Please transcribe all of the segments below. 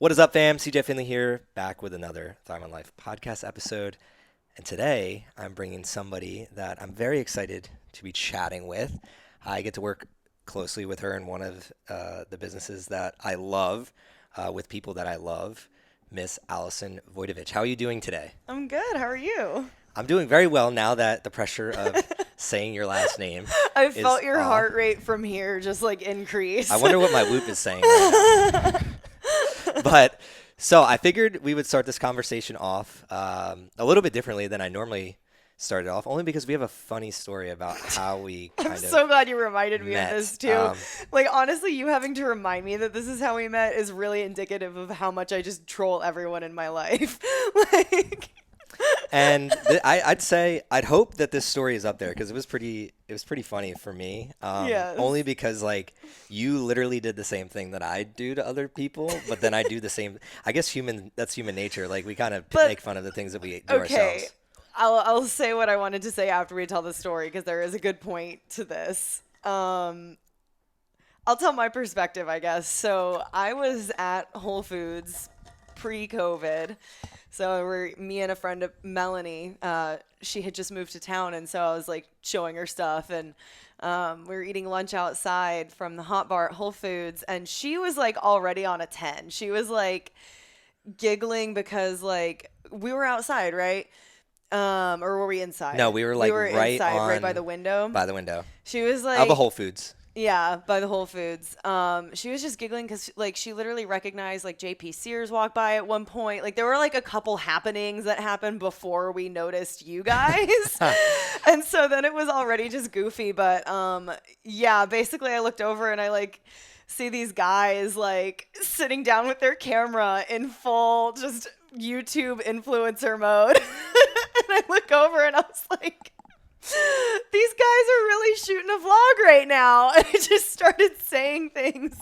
What is up, fam? CJ Finley here, back with another Thrive on Life podcast episode. And today I'm bringing somebody that I'm very excited to be chatting with. I get to work closely with her in one of the businesses that I love, with people that I love, Miss Allison Wojtowecz. How are you doing today? I'm good. How are you? I'm doing very well now that the pressure of saying your last name I is felt your off. heart rate from here just like increase. I wonder what my Whoop is saying right now. But so I figured we would start this conversation off a little bit differently than I normally started off, only because we have a funny story about how we kind I'm of so glad you reminded me met. of this too. Like honestly, you having to remind me that this is how we met is really indicative of how much I just troll everyone in my life. And I'd hope that this story is up there because it was pretty funny for me. Yes. Only because like you literally did the same thing that I do to other people, but then I do the same. I guess that's human nature. Like we kind of make fun of the things that we do ourselves. I'll say what I wanted to say after we tell the story because there is a good point to this. I'll tell my perspective, I guess. So I was at Whole Foods pre-COVID. So me and a friend of Melanie, she had just moved to town, and so I was like showing her stuff, and we were eating lunch outside from the hot bar at Whole Foods, and she was like already on a 10. She was like giggling because like we were outside, right? Or were we inside? No, we were like right inside, on, right by the window. By the window. She was like Of a Whole Foods. Yeah, by the Whole Foods. She was just giggling because like she literally recognized like JP Sears walked by at one point. Like there were like a couple happenings that happened before we noticed you guys. And so then it was already just goofy. But yeah, basically I looked over and I like see these guys like sitting down with their camera in full just YouTube influencer mode. And I look over and I was like, these guys are really shooting a vlog right now. And I just started saying things.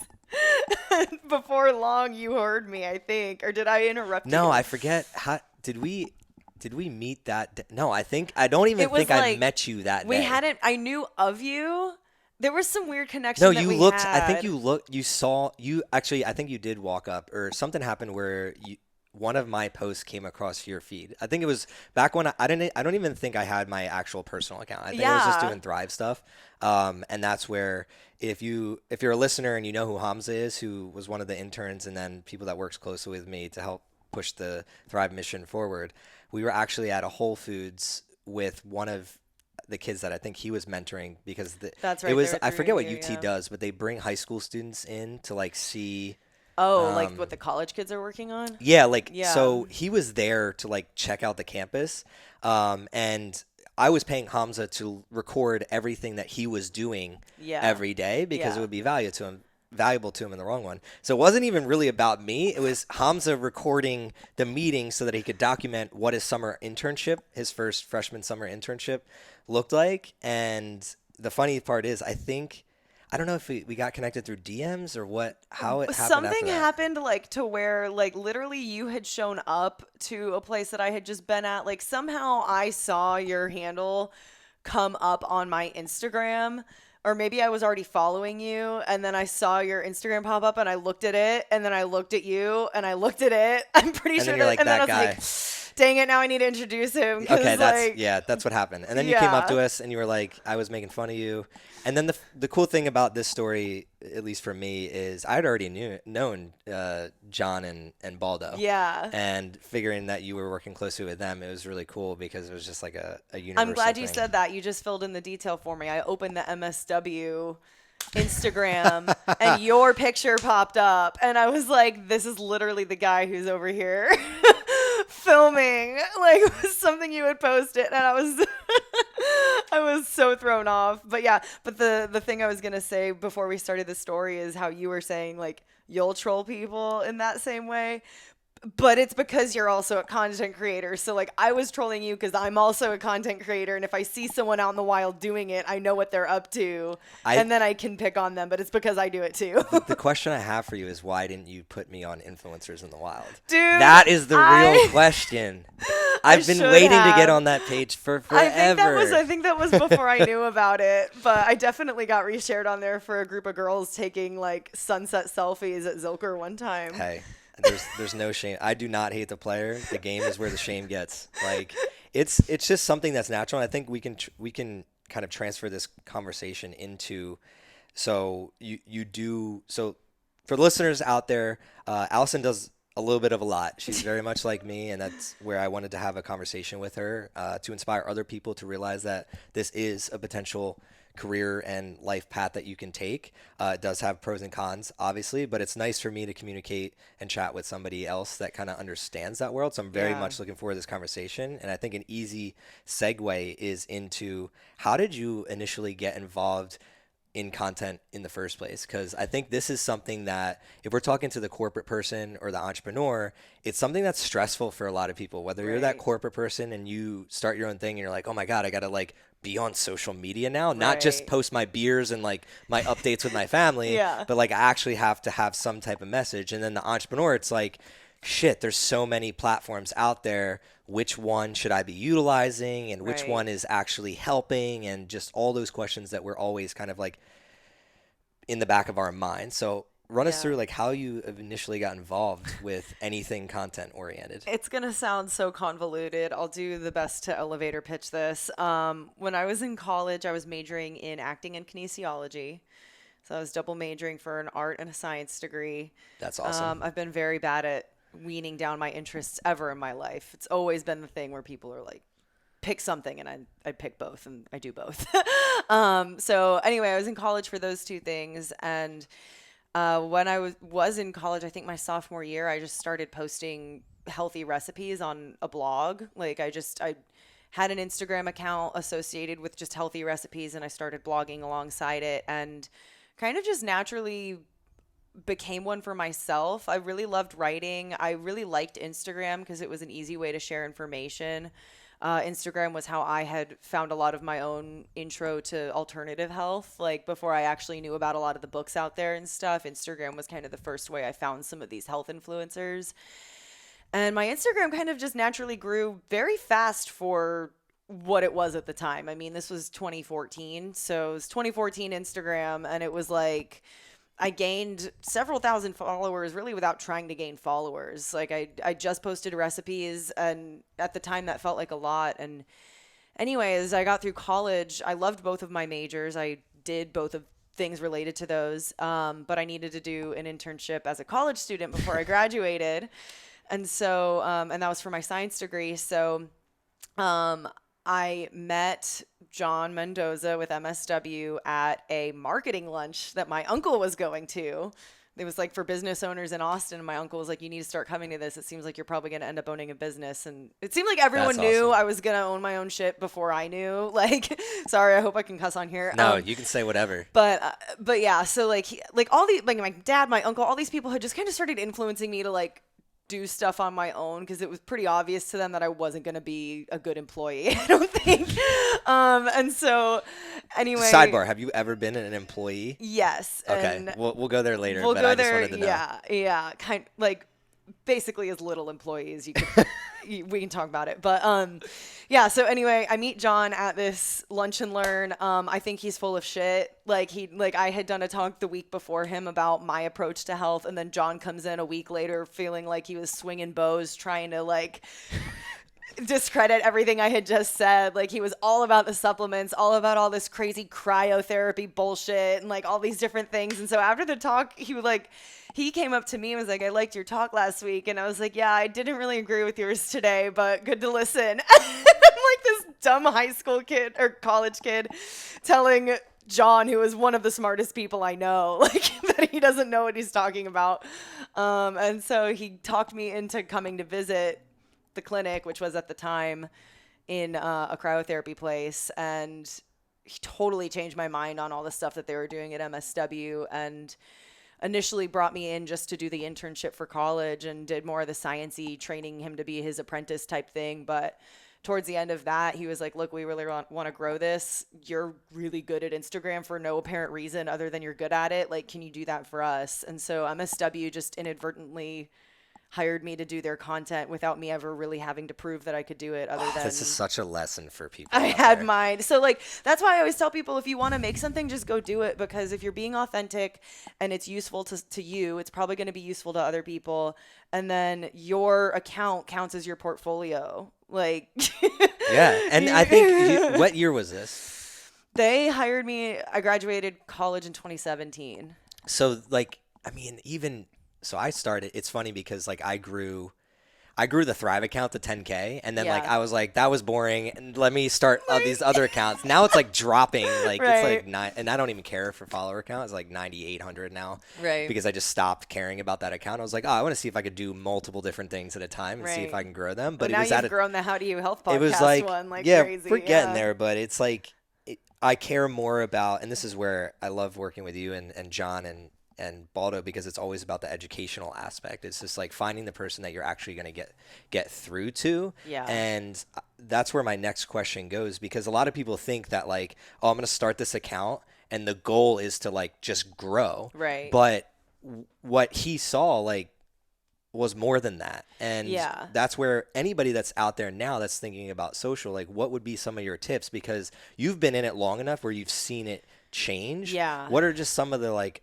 Before long, you heard me, I think. Or did I interrupt you? No, I forget. How did we meet that day? No, I don't even think I met you that day. I knew of you. There was some weird connection No, that you we looked. had. I think you saw. You actually. I think you did walk up, or something happened where one of my posts came across your feed. I think it was back when I don't even think I had my actual personal account. I think I was just doing Thrive stuff. And that's where if you're a listener and you know who Hamza is, who was one of the interns and then people that works closely with me to help push the Thrive mission forward, we were actually at a Whole Foods with one of the kids that I think he was mentoring because that's right. It was, I forget what UT does, but they bring high school students in to like see. Oh, like what the college kids are working on? Yeah, so he was there to like check out the campus, and I was paying Hamza to record everything that he was doing every day because it would be valuable to him in the wrong one. So it wasn't even really about me. It was Hamza recording the meeting so that he could document what his summer internship, his first freshman summer internship, looked like. And the funny part is, I don't know if we got connected through DMs or how it happened. Something happened like to where like literally you had shown up to a place that I had just been at. Like somehow I saw your handle come up on my Instagram, or maybe I was already following you and then I saw your Instagram pop up and I looked at it and then I looked at you and I looked at it. I'm pretty and sure then you're like, and that then I was guy. like, dang it, now I need to introduce him. Okay, like, that's what happened. And then you came up to us and you were like, I was making fun of you. And then the cool thing about this story, at least for me, is I'd already known John and Baldo. Yeah. And figuring that you were working closely with them, it was really cool because it was just like a universal I'm glad you thing. said that. You just filled in the detail for me. I opened the MSW Instagram and your picture popped up and I was like, this is literally the guy who's over here filming. Like it was something you had posted and I was so thrown off. But yeah, but the thing I was gonna say before we started the story is how you were saying like you'll troll people in that same way. But it's because you're also a content creator. So like I was trolling you because I'm also a content creator. And if I see someone out in the wild doing it, I know what they're up to. And then I can pick on them. But it's because I do it too. The question I have for you is why didn't you put me on Influencers in the Wild? Dude. That is the real question. I've been waiting to get on that page for forever. I think that was before I knew about it. But I definitely got reshared on there for a group of girls taking like sunset selfies at Zilker one time. Hey. There's no shame. I do not hate the player. The game is where the shame gets. Like it's just something that's natural. And I think we can kind of transfer this conversation into so you do so for the listeners out there, Allison does a little bit of a lot. She's very much like me, and that's where I wanted to have a conversation with her to inspire other people to realize that this is a potential career and life path that you can take. It does have pros and cons, obviously, but it's nice for me to communicate and chat with somebody else that kind of understands that world. So I'm very much looking forward to this conversation. And I think an easy segue is into how did you initially get involved in content in the first place? Because I think this is something that if we're talking to the corporate person or the entrepreneur, it's something that's stressful for a lot of people, whether you're that corporate person and you start your own thing and you're like, oh my God, I got to like be on social media now, not just post my beers and like my updates with my family, but like I actually have to have some type of message. And then the entrepreneur, it's like, shit, there's so many platforms out there. Which one should I be utilizing and which one is actually helping? And just all those questions that we're always kind of like in the back of our mind. So run us through like how you initially got involved with anything content oriented. It's going to sound so convoluted. I'll do the best to elevator pitch this. When I was in college, I was majoring in acting and kinesiology. So I was double majoring for an art and a science degree. That's awesome. I've been very bad at weaning down my interests ever in my life. It's always been the thing where people are like, pick something, and I pick both, and I do both. So anyway, I was in college for those two things, and when I was in college, I think my sophomore year, I just started posting healthy recipes on a blog. Like I had an Instagram account associated with just healthy recipes, and I started blogging alongside it, and kind of just naturally became one for myself. I really loved writing. I really liked Instagram because it was an easy way to share information. Instagram was how I had found a lot of my own intro to alternative health. Like before I actually knew about a lot of the books out there and stuff, Instagram was kind of the first way I found some of these health influencers. And my Instagram kind of just naturally grew very fast for what it was at the time. I mean, this was 2014. So it was 2014 Instagram, and it was like I gained several thousand followers really without trying to gain followers. Like I just posted recipes, and at the time that felt like a lot. And anyway, as I got through college, I loved both of my majors. I did both of things related to those. But I needed to do an internship as a college student before I graduated. And so, and that was for my science degree. So, I met John Mendoza with MSW at a marketing lunch that my uncle was going to. It was like for business owners in Austin. And my uncle was like, you need to start coming to this. It seems like you're probably going to end up owning a business. And it seemed like everyone knew I was going to own my own shit before I knew. Like, sorry, I hope I can cuss on here. No, you can say whatever. But yeah, so like all the, like my dad, my uncle, all these people had just kind of started influencing me to like do stuff on my own because it was pretty obvious to them that I wasn't going to be a good employee, I don't think. And so anyway. Sidebar, have you ever been an employee? Yes. Okay, and we'll go there later, we'll but go I there, just wanted to know. Yeah. Kind like basically as little employees you could we can talk about it. But yeah, so anyway, I meet John at this lunch and learn. I think he's full of shit. Like I had done a talk the week before him about my approach to health, and then John comes in a week later feeling like he was swinging bows trying to like discredit everything I had just said. Like he was all about the supplements, all about all this crazy cryotherapy bullshit and like all these different things. And so after the talk, he came up to me and was like, I liked your talk last week. And I was like, yeah, I didn't really agree with yours today, but good to listen. And I'm like this dumb high school kid or college kid telling John, who is one of the smartest people I know, like that he doesn't know what he's talking about. And so he talked me into coming to visit the clinic, which was at the time in a cryotherapy place. And he totally changed my mind on all the stuff that they were doing at MSW, and initially brought me in just to do the internship for college and did more of the science-y, training him to be his apprentice type thing. But towards the end of that, he was like, look, we really want to grow this. You're really good at Instagram for no apparent reason other than you're good at it. Like, can you do that for us? And so MSW just inadvertently hired me to do their content without me ever really having to prove that I could do it other than this is such a lesson for people. I had mine. So like, that's why I always tell people, if you want to make something, just go do it, because if you're being authentic and it's useful to you, it's probably going to be useful to other people. And then your account counts as your portfolio. Like, yeah. And I think, what year was this? They hired me. I graduated college in 2017. So like, I mean, even so I started, it's funny because like I grew the Thrive account to 10K, and then like I was like, that was boring, and let me start these other accounts. Now it's like dropping, like it's like 9, and I don't even care for follower count. It's like 9,800 now, right? Because I just stopped caring about that account. I was like, oh, I want to see if I could do multiple different things at a time and see if I can grow them. But now you've grown the How Do You Health podcast. It was like, crazy. We're getting there, but it's like I care more about, and this is where I love working with you and John and Baldo, because it's always about the educational aspect. It's just like finding the person that you're actually going to get through to. Yeah. And that's where my next question goes, because a lot of people think that like, oh, I'm going to start this account and the goal is to like just grow. Right. But what he saw like was more than that. And that's where anybody that's out there now that's thinking about social, like what would be some of your tips? Because you've been in it long enough where you've seen it change. Yeah. What are just some of the like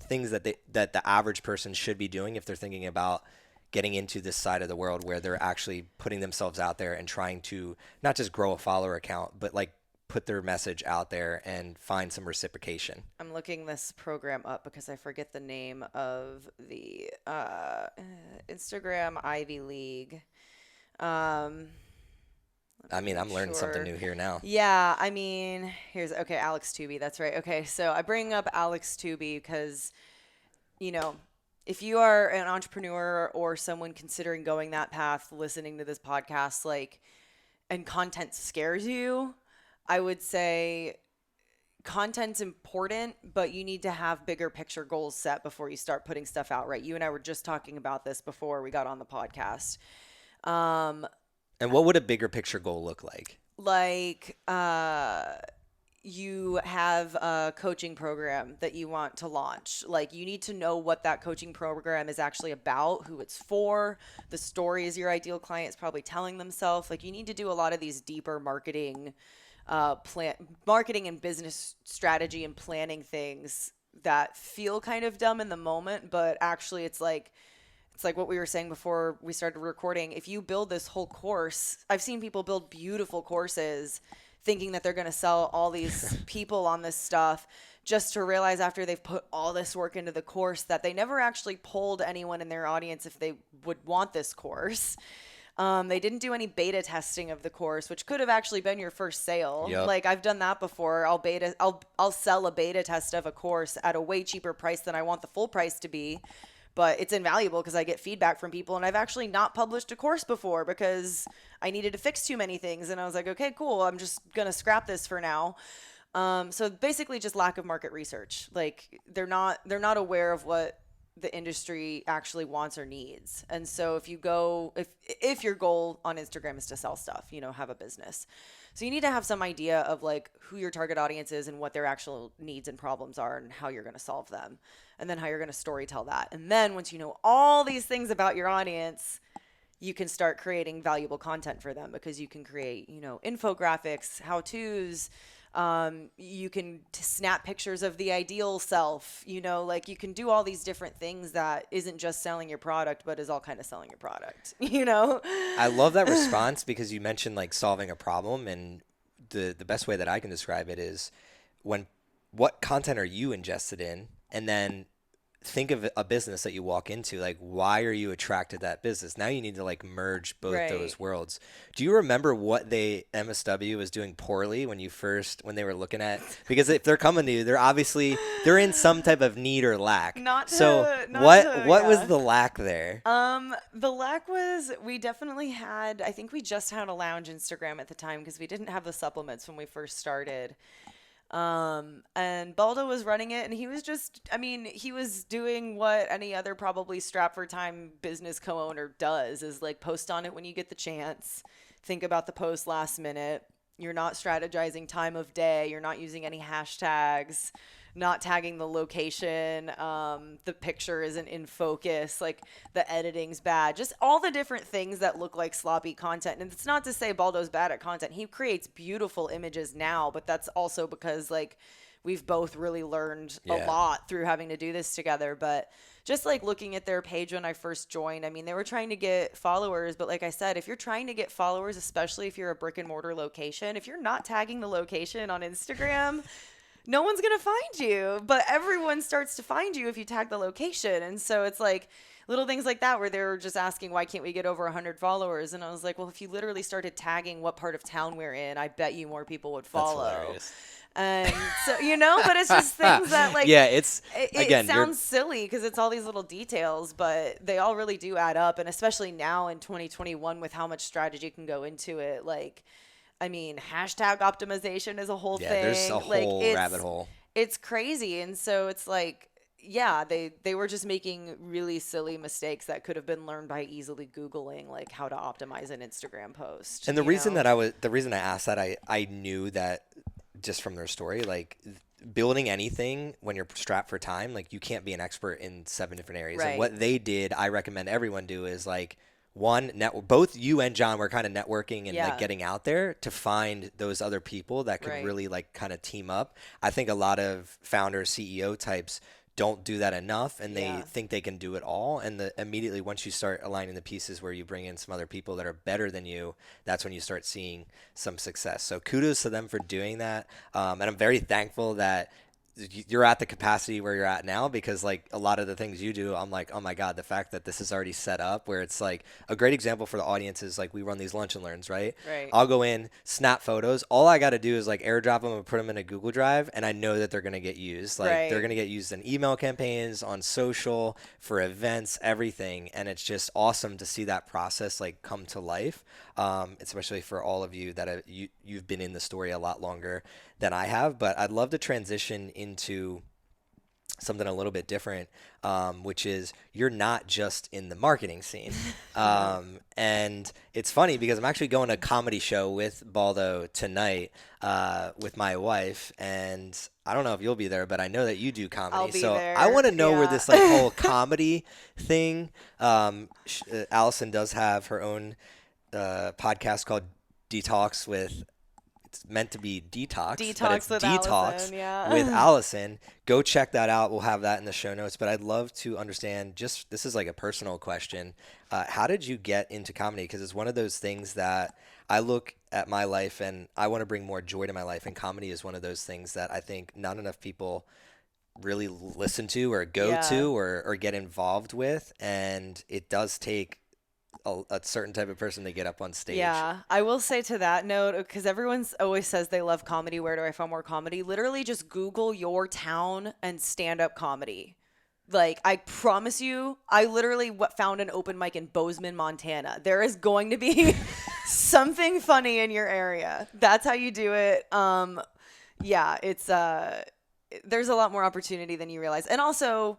things that the average person should be doing if they're thinking about getting into this side of the world where they're actually putting themselves out there and trying to not just grow a follower account, but like put their message out there and find some reciprocation? I'm looking this program up because I forget the name of the Instagram Ivy League. I mean, I'm learning something new here now. Yeah, I mean, Alex Tooby. That's right. Okay, so I bring up Alex Tooby because, you know, if you are an entrepreneur or someone considering going that path, listening to this podcast, like, and content scares you, I would say content's important, but you need to have bigger picture goals set before you start putting stuff out, right? You and I were just talking about this before we got on the podcast. And what would a bigger picture goal look like? Like, you have a coaching program that you want to launch. Like, you need to know what that coaching program is actually about, who it's for, the stories your ideal client is probably telling themselves. Like, you need to do a lot of these deeper marketing and business strategy and planning things that feel kind of dumb in the moment, but actually it's like what we were saying before we started recording. If you build this whole course, I've seen people build beautiful courses thinking that they're going to sell all these people on this stuff, just to realize after they've put all this work into the course that they never actually polled anyone in their audience if they would want this course. They didn't do any beta testing of the course, which could have actually been your first sale. Yep. Like, I've done that before. I'll sell a beta test of a course at a way cheaper price than I want the full price to be. But it's invaluable because I get feedback from people, and I've actually not published a course before because I needed to fix too many things. And I was like, okay, cool. I'm just going to scrap this for now. So basically just lack of market research. Like, they're not aware of what the industry actually wants or needs. And so if your goal on Instagram is to sell stuff, have a business. So you need to have some idea of like who your target audience is and what their actual needs and problems are and how you're going to solve them. And then how you're going to storytell that. And then once you know all these things about your audience, you can start creating valuable content for them, because you can create, infographics, how-tos. You can snap pictures of the ideal self, like you can do all these different things that isn't just selling your product, but is all kind of selling your product, I love that response, because you mentioned like solving a problem, and the best way that I can describe it is what content are you ingested in? And then think of a business that you walk into, like, why are you attracted to that business? Now you need to like merge both those worlds. Do you remember what MSW was doing poorly when they were looking at, because if they're coming to you, they're in some type of need or lack. What was the lack there? The lack was, we definitely had, I think we just had a lounge Instagram at the time because we didn't have the supplements when we first started. And Baldo was running it, and he was doing what any other probably strapped for time business co-owner does, is like post on it when you get the chance, think about the post last minute. You're not strategizing time of day. You're not using any hashtags. not tagging the location, the picture isn't in focus, like the editing's bad, just all the different things that look like sloppy content. And it's not to say Baldo's bad at content. He creates beautiful images now, but that's also because like we've both really learned a lot through having to do this together. But just like looking at their page when I first joined, I mean, they were trying to get followers, but like I said, if you're trying to get followers, especially if you're a brick and mortar location, if you're not tagging the location on Instagram, no one's going to find you, but everyone starts to find you if you tag the location. And so it's like little things like that where they were just asking, why can't we get over 100 followers? And I was like, well, if you literally started tagging what part of town we're in, I bet you more people would follow. That's hilarious. And so, you know, but it's just things that like, it sounds silly because it's all these little details, but they all really do add up. And especially now in 2021 with how much strategy can go into it. Like, I mean, hashtag optimization is a whole thing. There's a whole rabbit hole. It's crazy. And so it's like, yeah, they were just making really silly mistakes that could have been learned by easily Googling like how to optimize an Instagram post. And the reason I asked that, I knew that just from their story, like building anything when you're strapped for time, like you can't be an expert in 7 different areas. Right. And what they did, I recommend everyone do is like both you and John were kind of networking and like getting out there to find those other people that could really like kind of team up. I think a lot of founders, CEO types don't do that enough, and they think they can do it all. And immediately once you start aligning the pieces where you bring in some other people that are better than you, that's when you start seeing some success. So kudos to them for doing that. And I'm very thankful that you're at the capacity where you're at now, because like a lot of the things you do, I'm like, oh my God, the fact that this is already set up where it's like a great example for the audience is like we run these lunch and learns, right? I'll go in, snap photos. All I got to do is like airdrop them and put them in a Google Drive, and I know that they're going to get used. Like they're going to get used in email campaigns, on social, for events, everything. And it's just awesome to see that process like come to life, especially for all of you that you've been in the story a lot longer than I have. But I'd love to transition into something a little bit different, which is you're not just in the marketing scene. And it's funny because I'm actually going to a comedy show with Baldo tonight with my wife, and I don't know if you'll be there, but I know that you do comedy. I'll be there. I want to know where this like whole comedy thing, Allison does have her own podcast called Detox with, it's meant to be detox, but it's with detox Allison, with Allison. Go check that out. We'll have that in the show notes. But I'd love to understand, just this is like a personal question. How did you get into comedy? Because it's one of those things that I look at my life and I want to bring more joy to my life. And comedy is one of those things that I think not enough people really listen to or go to or get involved with. And it does take a certain type of person to get up on stage. Yeah, I will say to that note, because everyone always says they love comedy, where do I find more comedy? Literally just Google your town and stand-up comedy. Like, I promise you, I literally found an open mic in Bozeman, Montana. There is going to be something funny in your area. That's how you do it. Yeah, it's there's a lot more opportunity than you realize. And also,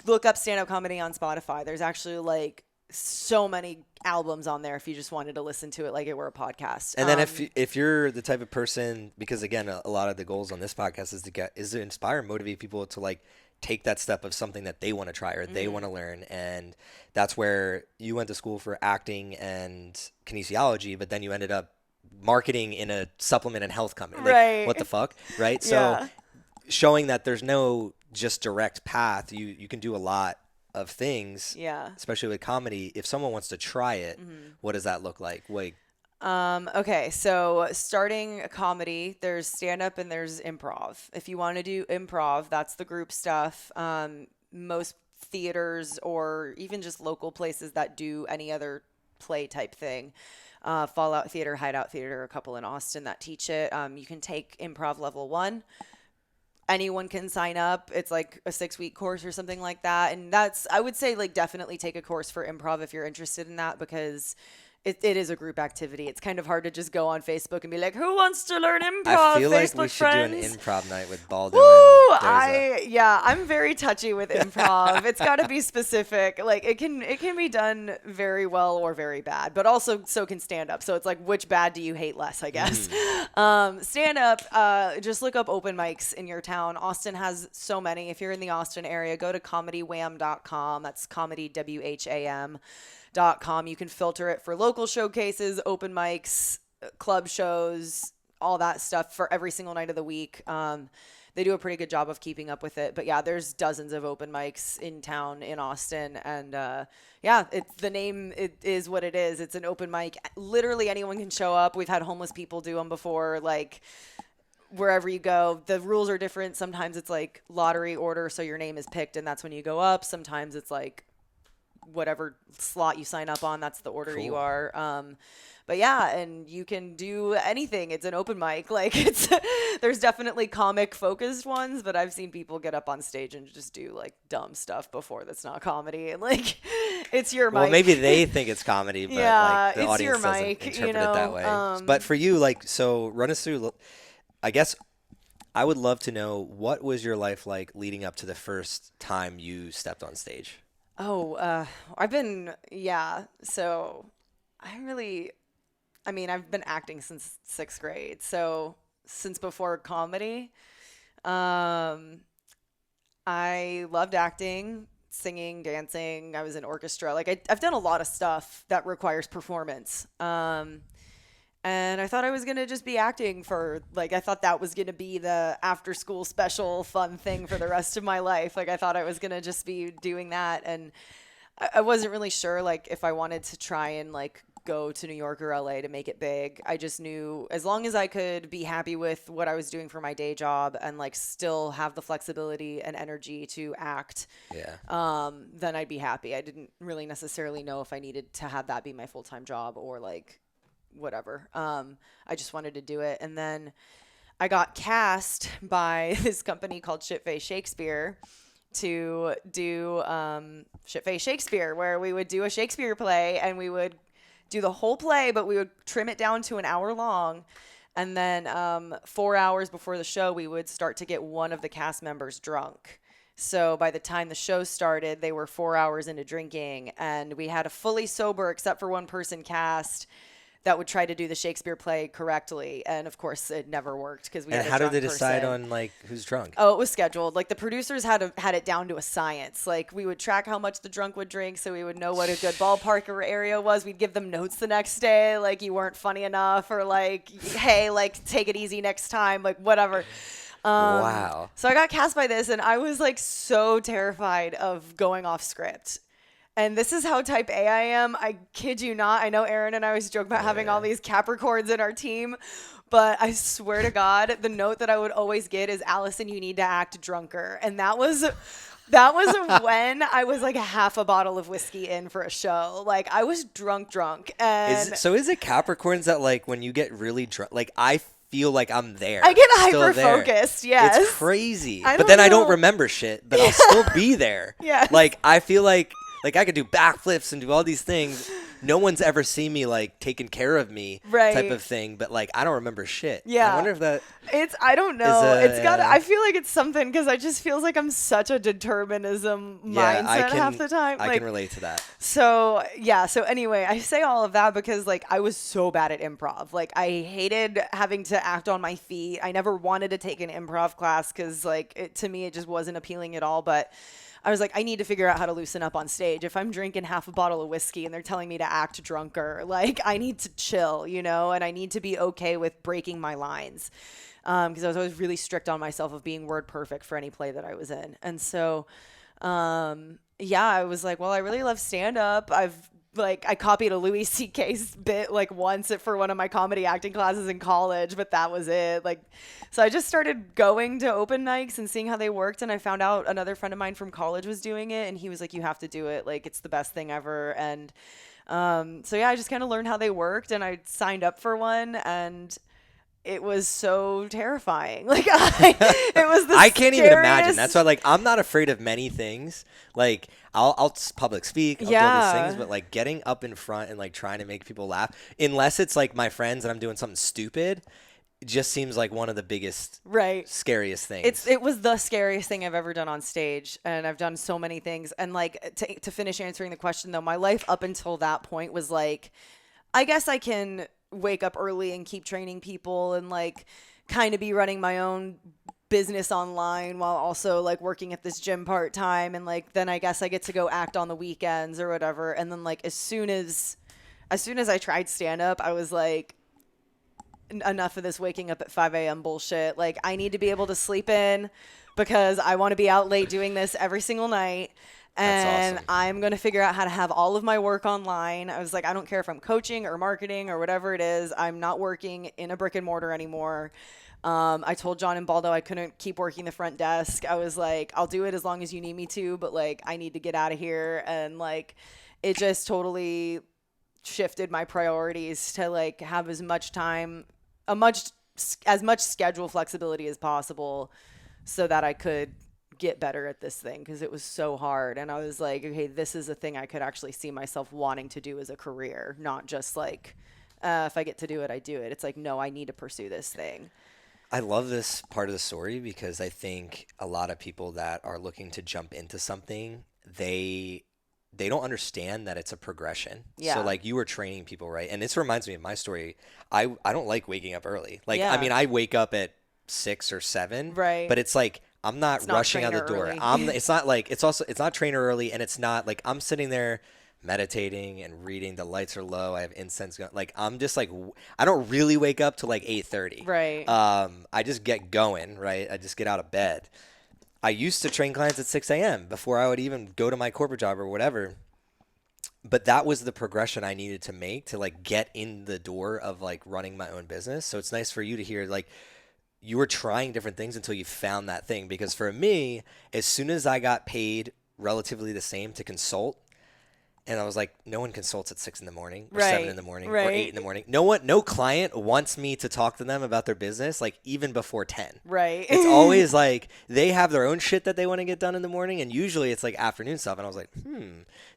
look up stand-up comedy on Spotify. There's actually like so many albums on there if you just wanted to listen to it like it were a podcast. And then if you're the type of person, because again, a lot of the goals on this podcast is to inspire and motivate people to like take that step of something that they want to try or they want to learn. And that's where you went to school for acting and kinesiology, but then you ended up marketing in a supplement and health company. Like, what the fuck? Right. So showing that there's no just direct path, you can do a lot of things, especially with comedy. If someone wants to try it, what does that look like? Okay, so starting a comedy, there's stand-up and there's improv. If you want to do improv, that's the group stuff. Most theaters or even just local places that do any other play type thing, Fallout Theater, Hideout Theater, a couple in Austin that teach it. You can take improv level 1. Anyone can sign up. It's like a 6-week course or something like that. And I would say like definitely take a course for improv if you're interested in that, because it is a group activity. It's kind of hard to just go on Facebook and be like, who wants to learn improv? I feel Facebook like we should friends? do an improv night with Baldo. Woo! I'm very touchy with improv. It's got to be specific. Like it can be done very well or very bad, but also so can stand up. So it's like, which bad do you hate less, I guess? Stand up, just look up open mics in your town. Austin has so many. If you're in the Austin area, go to comedywham.com. That's comedy, WHAM.com. You can filter it for local showcases, open mics, club shows, all that stuff for every single night of the week. They do a pretty good job of keeping up with it. But yeah, there's dozens of open mics in town in Austin. And the name is what it is. It's an open mic. Literally anyone can show up. We've had homeless people do them before, like wherever you go. The rules are different. Sometimes it's like lottery order, so your name is picked and that's when you go up. Sometimes it's like whatever slot you sign up on, that's the order you are. But yeah, and you can do anything. It's an open mic. Like there's definitely comic focused ones, but I've seen people get up on stage and just do like dumb stuff before that's not comedy. And like, it's your mic. Well, maybe they think it's comedy, but like the it's audience your doesn't mic, interpret it that way. But for you, like, so run us through, I guess I would love to know, what was your life like leading up to the first time you stepped on stage? So I've been acting since 6th grade. So since before comedy, I loved acting, singing, dancing. I was in orchestra. Like I've done a lot of stuff that requires performance. And I thought I was going to just be acting I thought that was going to be the after school special fun thing for the rest of my life. Like I thought I was going to just be doing that. And I wasn't really sure like if I wanted to try and like go to New York or LA to make it big. I just knew as long as I could be happy with what I was doing for my day job and like still have the flexibility and energy to act, then I'd be happy. I didn't really necessarily know if I needed to have that be my full-time job or like whatever. I just wanted to do it. And then I got cast by this company called Shitfaced Shakespeare to do Shitfaced Shakespeare, where we would do a Shakespeare play and we would do the whole play, but we would trim it down to an hour long. And then 4 hours before the show, we would start to get one of the cast members drunk. So by the time the show started, they were 4 hours into drinking, and we had a fully sober, except for one person cast, that would try to do the Shakespeare play correctly. And of course it never worked because we had a drunk person. And how did they decide on like who's drunk? Oh, it was scheduled. Like the producers had it down to a science. Like we would track how much the drunk would drink so we would know what a good ballpark or area was. We'd give them notes the next day. Like you weren't funny enough, or like, hey, like take it easy next time, like whatever. Wow. So I got cast by this and I was like so terrified of going off script. And this is how type A I am. I kid you not. I know Aaron and I always joke about having all these Capricorns in our team, but I swear to God, the note that I would always get is, Allison, you need to act drunker. And that was when I was like half a bottle of whiskey in for a show. Like I was drunk. And is it Capricorns that like when you get really drunk, like I feel like I'm there. I get hyper focused. Yes. It's crazy. But then I don't remember shit, but I'll still be there. Yeah. Like I feel like I could do backflips and do all these things. No one's ever seen me like taking care of me type of thing, but like I don't remember shit. Yeah. I wonder if that I don't know. I feel like it's something because I just feels like I'm such a determinism mindset half the time. I can relate to that. So anyway, I say all of that because like I was so bad at improv. Like I hated having to act on my feet. I never wanted to take an improv class because like to me it just wasn't appealing at all. But I was like, I need to figure out how to loosen up on stage. If I'm drinking half a bottle of whiskey and they're telling me to act drunker, like I need to chill, and I need to be okay with breaking my lines. Because I was always really strict on myself of being word perfect for any play that I was in. And so, I was like, well, I really love stand up. I copied a Louis C.K.'s bit like once for one of my comedy acting classes in college, but that was it. Like, so I just started going to open mics and seeing how they worked. And I found out another friend of mine from college was doing it, and he was like, you have to do it. Like, it's the best thing ever. And, I just kind of learned how they worked, and I signed up for one, and it was so terrifying. Like it was the I can't even imagine. scariest- That's why, like, I'm not afraid of many things. Like, I'll public speak, I'll do all these things, but like getting up in front and like trying to make people laugh, unless it's like my friends and I'm doing something stupid, it just seems like one of the biggest, scariest things. It was the scariest thing I've ever done on stage, and I've done so many things. And like to finish answering the question though, my life up until that point was like, I guess I can wake up early and keep training people and like kind of be running my own business online while also like working at this gym part time, and like then I guess I get to go act on the weekends or whatever. And then like as soon as I tried stand up, I was like, enough of this waking up at 5 a.m. bullshit. Like I need to be able to sleep in because I want to be out late doing this every single night. And awesome. I'm going to figure out how to have all of my work online. I was like, I don't care if I'm coaching or marketing or whatever it is. I'm not working in a brick and mortar anymore. I told John and Baldo I couldn't keep working the front desk. I was like, I'll do it as long as you need me to, but like, I need to get out of here. And like, it just totally shifted my priorities to like have as much time, as much schedule flexibility as possible so that I could get better at this thing, because it was so hard. And I was like, okay, this is a thing I could actually see myself wanting to do as a career, not just like, if I get to do it, I do it. It's like, no, I need to pursue this thing. I love this part of the story because I think a lot of people that are looking to jump into something, they don't understand that it's a progression. Yeah. So like you were training people, right? And this reminds me of my story. I don't like waking up early. Like, Yeah. I mean, I wake up at 6 or 7, Right. but it's like, I'm not rushing out the door. early. It's not like, it's not trainer early, and it's not like I'm sitting there meditating and reading. The lights are low. I have incense going. Like I'm just like, I don't really wake up till like 8:30. Right. I just get going, right? I just get out of bed. I used to train clients at 6 a.m. before I would even go to my corporate job or whatever. But that was the progression I needed to make to like get in the door of like running my own business. So it's nice for you to hear like you were trying different things until you found that thing. Because for me, as soon as I got paid relatively the same to consult, and I was like, no one consults at 6 in the morning or 7 in the morning or 8 in the morning. No client wants me to talk to them about their business, like even before 10. Right. It's always like they have their own shit that they want to get done in the morning. And usually it's like afternoon stuff. And I was like,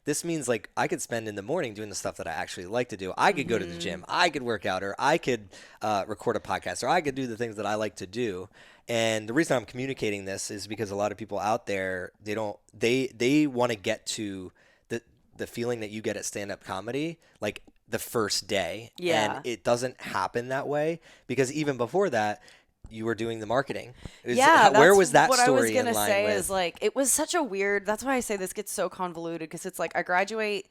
this means like I could spend in the morning doing the stuff that I actually like to do. I could go to the gym. I could work out, or I could record a podcast, or I could do the things that I like to do. And the reason I'm communicating this is because a lot of people out there, they want to get to the feeling that you get at stand-up comedy, like the first day. Yeah. And it doesn't happen that way, because even before that, you were doing the marketing. Where was that what story I was gonna in line say with? is like, it was such a weird, that's why I say this gets so convoluted, because it's like I graduate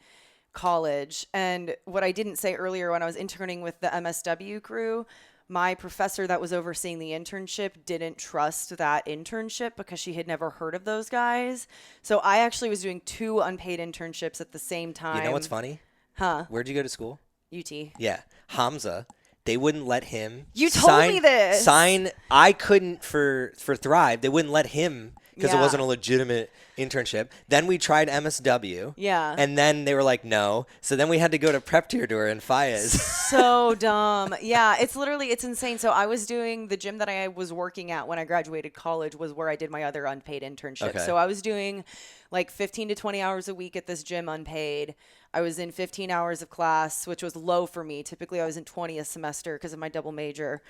college, and what I didn't say earlier, when I was interning with the MSW crew, my professor that was overseeing the internship didn't trust that internship because she had never heard of those guys. So I actually was doing 2 unpaid internships at the same time. You know what's funny? Huh? Where'd you go to school? UT. Yeah. Hamza. They wouldn't let him You told me this. I couldn't for Thrive. They wouldn't let him because it wasn't a legitimate internship. Then we tried MSW. Yeah. And then they were like, no. So then we had to go to Prep Tour in Fayez. So dumb. Yeah, it's insane. So I was doing the gym that I was working at when I graduated college was where I did my other unpaid internship. Okay. So I was doing like 15 to 20 hours a week at this gym unpaid. I was in 15 hours of class, which was low for me. Typically I was in 20 a semester because of my double major.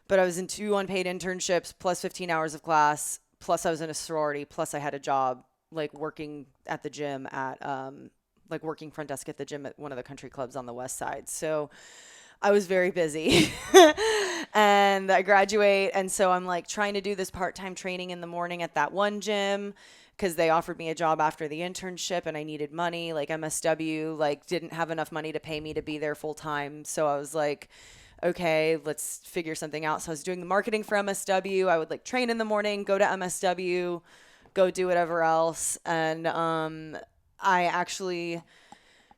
But I was in 2 unpaid internships plus 15 hours of class, plus I was in a sorority, plus I had a job like working at the gym at like working front desk at the gym at one of the country clubs on the west side. So I was very busy. And I graduate, and so I'm like trying to do this part-time training in the morning at that one gym because they offered me a job after the internship and I needed money. Like MSW like didn't have enough money to pay me to be there full time. So I was like, okay, let's figure something out. So I was doing the marketing for MSW. I would like train in the morning, go to MSW, go do whatever else. And I actually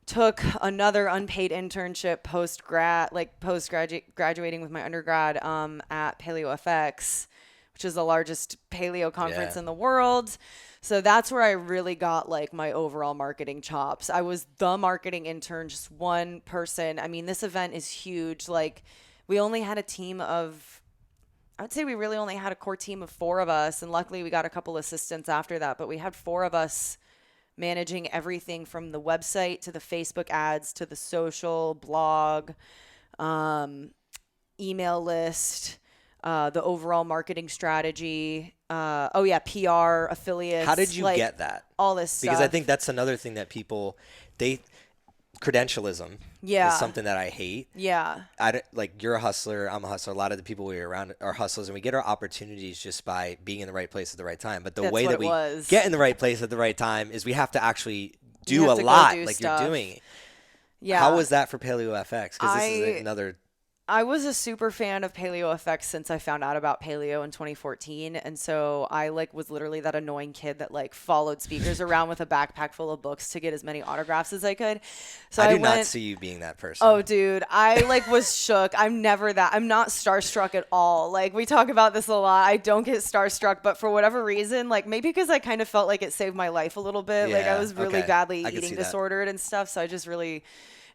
took another unpaid internship graduating with my undergrad at Paleo FX, which is the largest paleo conference in the world. So that's where I really got like my overall marketing chops. I was the marketing intern, just one person. I mean, this event is huge. Like we only had a team of, I would say we really only had a core team of 4 of us. And luckily we got a couple assistants after that, but we had 4 of us managing everything from the website to the Facebook ads to the social blog, email list, the overall marketing strategy. PR, affiliates. How did you get that? All this stuff. Because I think that's another thing that people, credentialism is something that I hate. Yeah. You're a hustler, I'm a hustler. A lot of the people we're around are hustlers, and we get our opportunities just by being in the right place at the right time. But the way that we get in the right place at the right time is we have to actually do a lot, like stuff. You're doing. Yeah. How was that for Paleo FX? Because this is another. I was a super fan of Paleo FX since I found out about Paleo in 2014. And so I was literally that annoying kid that followed speakers around with a backpack full of books to get as many autographs as I could. So I do not see you being that person. Oh, dude, I was shook. I'm never that. I'm not starstruck at all. We talk about this a lot. I don't get starstruck, but for whatever reason, maybe because I kind of felt like it saved my life a little bit. I was really badly eating disordered and stuff. So I just really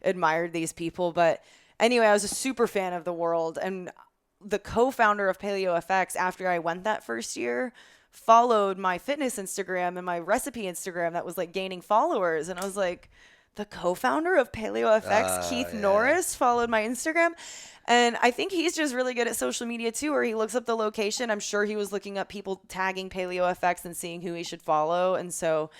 admired these people. But anyway, I was a super fan of the world, and the co-founder of Paleo FX, after I went that first year, followed my fitness Instagram and my recipe Instagram that was gaining followers. And I was like, the co-founder of Paleo FX, Keith Norris, followed my Instagram. And I think he's just really good at social media too, where he looks up the location. I'm sure he was looking up people tagging Paleo FX and seeing who he should follow. And so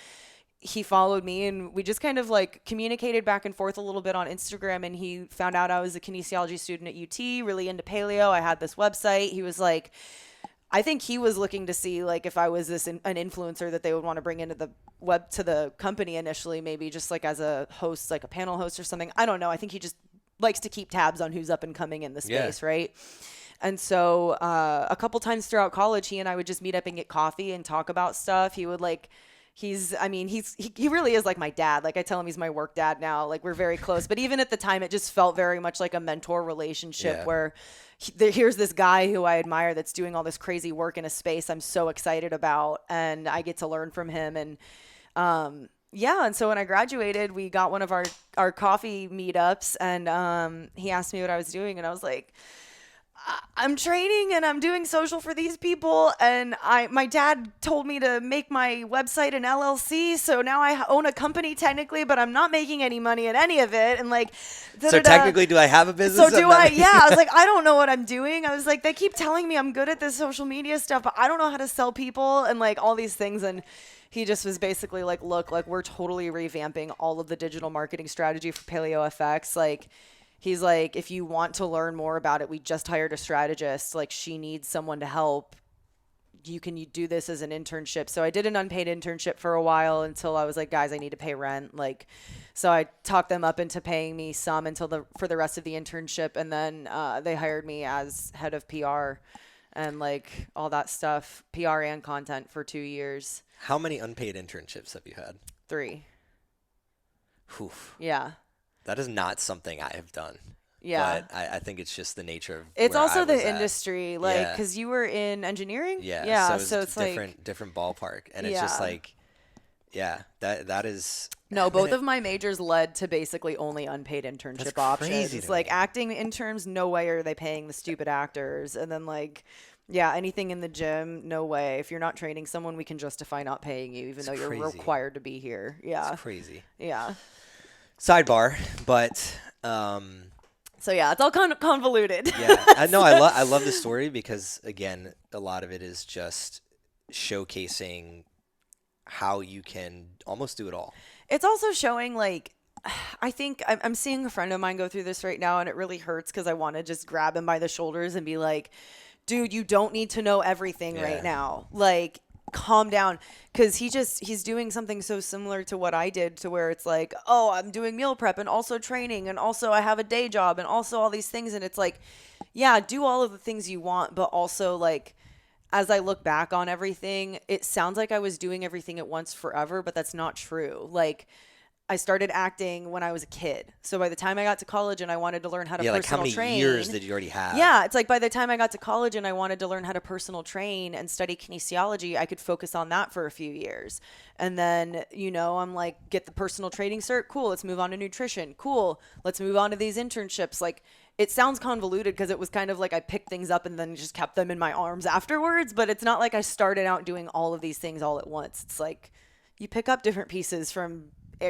he followed me, and we just kind of communicated back and forth a little bit on Instagram. And he found out I was a kinesiology student at UT, really into paleo. I had this website. He was I think he was looking to see if I was an influencer that they would want to bring into the web to the company initially, maybe just as a host, a panel host or something. I don't know. I think he just likes to keep tabs on who's up and coming in the space. Yeah. Right. And so a couple times throughout college, he and I would just meet up and get coffee and talk about stuff. He would he really is like my dad. I tell him he's my work dad now. We're very close. But even at the time, it just felt very much like a mentor relationship where here's this guy who I admire that's doing all this crazy work in a space I'm so excited about, and I get to learn from him. And and so when I graduated, we got one of our coffee meetups, and he asked me what I was doing, and I was like, I'm training and I'm doing social for these people, and my dad told me to make my website an LLC, so now I own a company technically, but I'm not making any money at any of it. And so technically, do I have a business? So do I? Yeah, I was I don't know what I'm doing. I was they keep telling me I'm good at this social media stuff, but I don't know how to sell people and all these things. And he just was basically look, we're totally revamping all of the digital marketing strategy for Paleo FX. He's if you want to learn more about it, we just hired a strategist. She needs someone to help. You do this as an internship. So I did an unpaid internship for a while until I was guys, I need to pay rent. So I talked them up into paying me some for the rest of the internship. And then they hired me as head of PR and all that stuff, PR and content for 2 years. How many unpaid internships have you had? 3. Oof. Yeah. That is not something I have done. Yeah. But I think it's just the nature of it's also the industry, because you were in engineering. Yeah. Yeah. So it's different ballpark. And it's just that is. No, both of my majors led to basically only unpaid internship options. It's acting interns, no way are they paying the stupid actors. And then anything in the gym, no way. If you're not training someone, we can justify not paying you, even though you're required to be here. Yeah. It's crazy. Yeah. Sidebar, but so yeah, it's all kind of convoluted. Yeah, I love the story because again, a lot of it is just showcasing how you can almost do it all. It's also showing I think I'm seeing a friend of mine go through this right now, and it really hurts because I want to just grab him by the shoulders and be like, dude, you don't need to know everything right now. Calm down, because he's doing something so similar to what I did, to where it's oh, I'm doing meal prep and also training and also I have a day job and also all these things. And it's yeah, do all of the things you want, but also as I look back on everything, it sounds like I was doing everything at once forever, but that's not true. I started acting when I was a kid. So by the time I got to college and I wanted to learn how to personal train. Yeah, like how many years did you already have? Yeah, it's like by the time I got to college and I wanted to learn how to personal train and study kinesiology, I could focus on that for a few years. And then, I'm like, get the personal training cert. Cool, let's move on to nutrition. Cool, let's move on to these internships. Like, it sounds convoluted because it was kind of like I picked things up and then just kept them in my arms afterwards. But it's not like I started out doing all of these things all at once. It's like you pick up different pieces from